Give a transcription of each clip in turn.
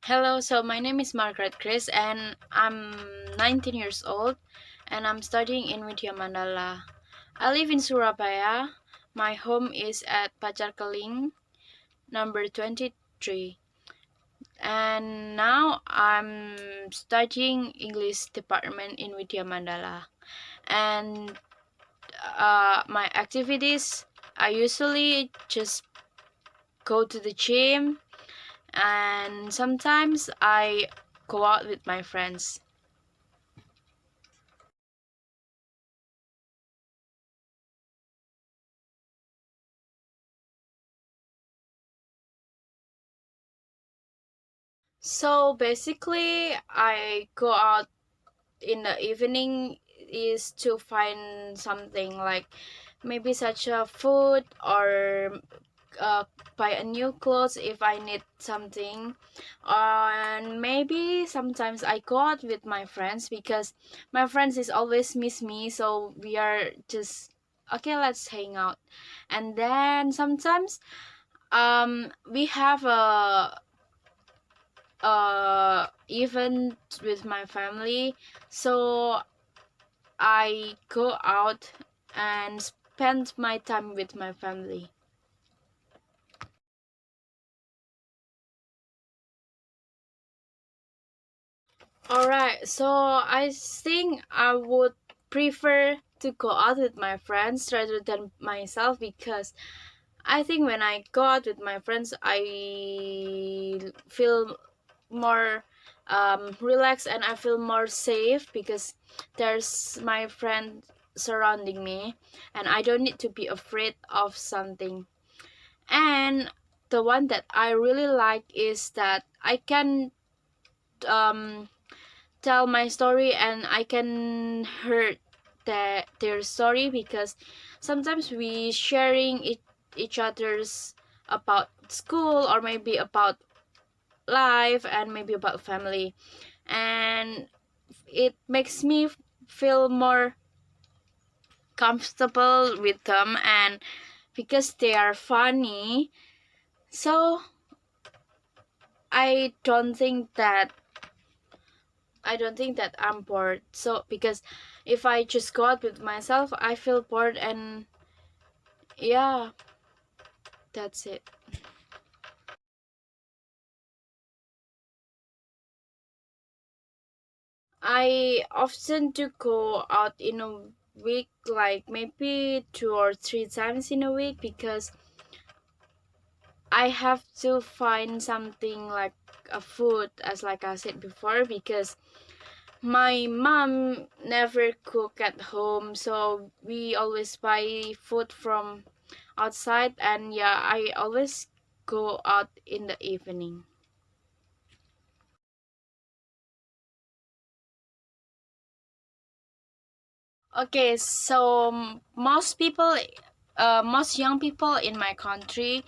Hello, so my name is Margaret Chris and I'm 19 years old and I'm studying in Widya Mandala. I live in Surabaya. My home is at Pacar Keling, number 23. And now I'm studying English department in Widya Mandala. And my activities, I usually just go to the gym and sometimes I go out with my friends. So basically, I go out in the evening is to find something like maybe such a food or buy a new clothes if I need something. And maybe sometimes I go out with my friends because my friends is always miss me, so we are just okay, let's hang out. And then sometimes we have a event with my family, so I go out and spend my time with my family. Alright, so I think I would prefer to go out with my friends rather than myself because I think when I go out with my friends I feel more relaxed and I feel more safe because there's my friend surrounding me and I don't need to be afraid of something. And the one that I really like is that I can um, tell my story and I can hear their story because sometimes we sharing each other's about school or maybe about life and maybe about family, and it makes me feel more comfortable with them, and because they are funny, so I don't think that I'm bored. So because if I just go out with myself I feel bored, and yeah, that's it. I often do go out in a week, like maybe 2 or 3 times in a week, because I have to find something like a food, as like I said before, because my mom never cook at home, so we always buy food from outside, and yeah, I always go out in the evening. Okay, so most young people in my country,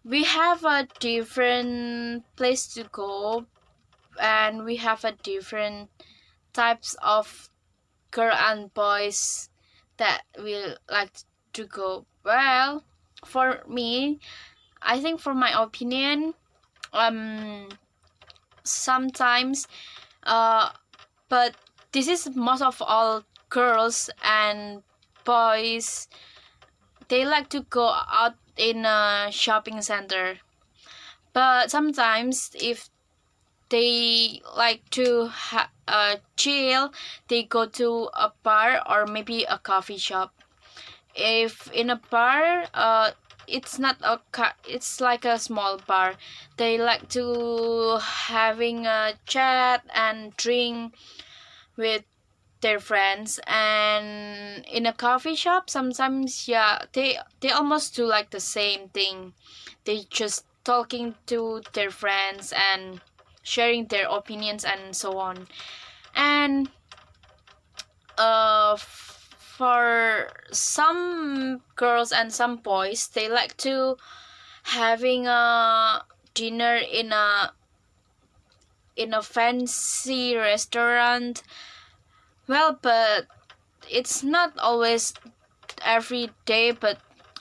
we have a different place to go, and we have a different types of girl and boys that we like to go. Well, for me, I think for my opinion, um, sometimes, uh, but this is most of all girls and boys. They like to go out in a shopping center, but sometimes if they like to chill, they go to a bar or maybe a coffee shop. If in a bar, it's not it's like a small bar. They like to having a chat and drink with their friends. And in a coffee shop sometimes, yeah, they almost do like the same thing. They just talking to their friends and sharing their opinions and so on. And for some girls and some boys, they like to having a dinner in a fancy restaurant. Well, but it's not always every day, but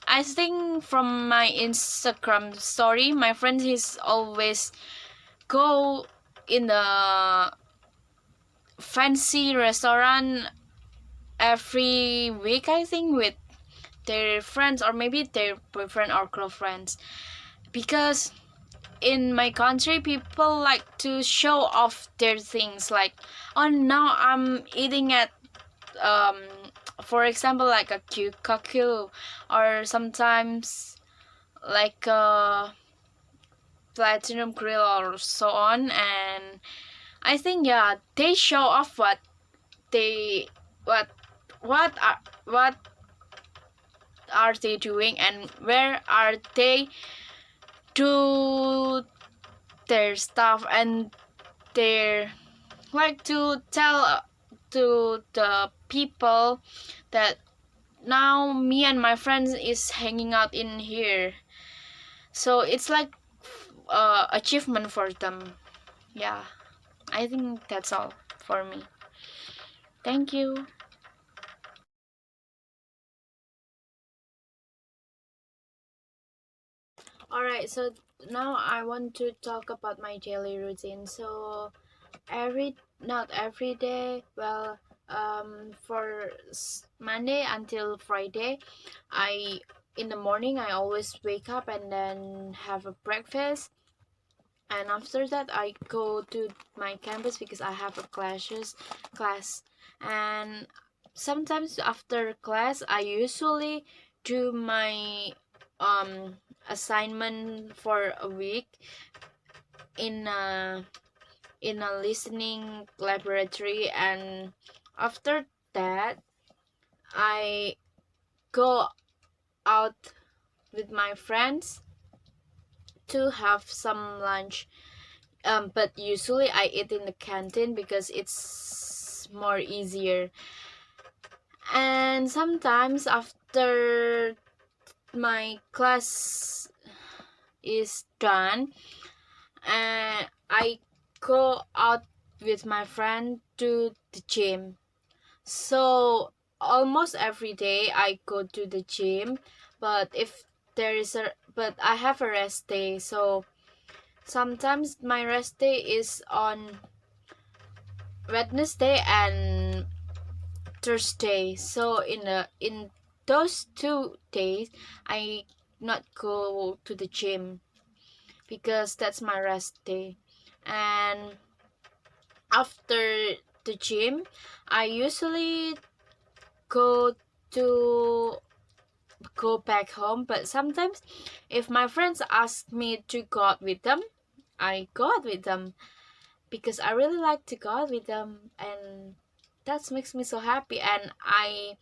I think from my Instagram story, my friend is always go in the fancy restaurant every week, I think, with their friends or maybe their boyfriend or girlfriends. Because in my country, people like to show off their things, like, oh, now I'm eating at um for example, like a kyukaku, or sometimes like a platinum grill or so on. And I think, yeah, they show off they what what are they doing and where are they do their stuff, and they're like to tell to the people that now me and my friends is hanging out in here. So it's like achievement for them. Yeah, I think that's all for me. Thank you. Alright, so now I want to talk about my daily routine. So not every day, well, for Monday until Friday, I in the morning I always wake up and then have a breakfast, and after that I go to my campus because I have a class. And sometimes after class I usually do my assignment for a week in a listening laboratory. And after that I go out with my friends to have some lunch. But usually I eat in the canteen because it's more easier. And sometimes after my class is done, and I go out with my friend to the gym. So almost every day I go to the gym, but I have a rest day. So sometimes my rest day is on Wednesday and Thursday. So in those 2 days I not go to the gym because that's my rest day. And after the gym I usually go to go back home. But sometimes if my friends ask me to go out with them, I go out with them because I really like to go out with them, and that makes me so happy. And I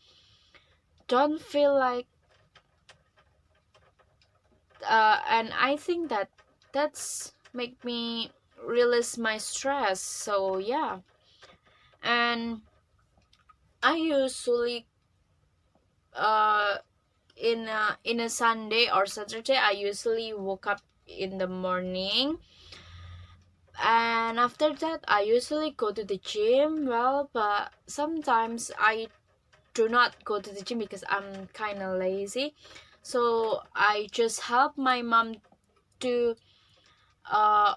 don't feel like and I think that's make me release my stress. So yeah. And I usually uh in a Sunday or Saturday I usually woke up in the morning, and after that I usually go to the gym. Well, but sometimes I do not go to the gym because I'm kind of lazy. So I just help my mom to uh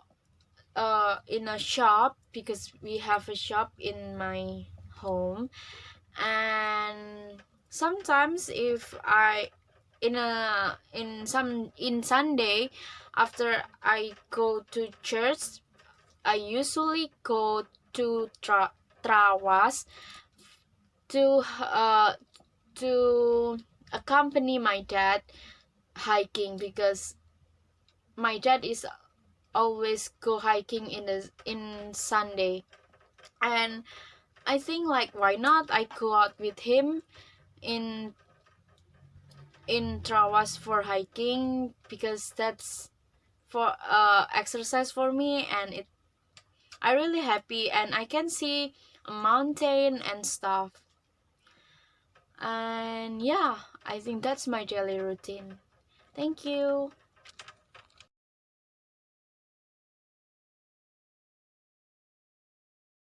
in a shop because we have a shop in my home. And sometimes if I in Sunday after I go to church, I usually go to Trawas to to accompany my dad hiking, because my dad is always go hiking in Sunday. And I think, like, why not I go out with him in Trawas for hiking, because that's for exercise for me, and I really happy and I can see a mountain and stuff. And yeah, I think that's my daily routine. Thank you.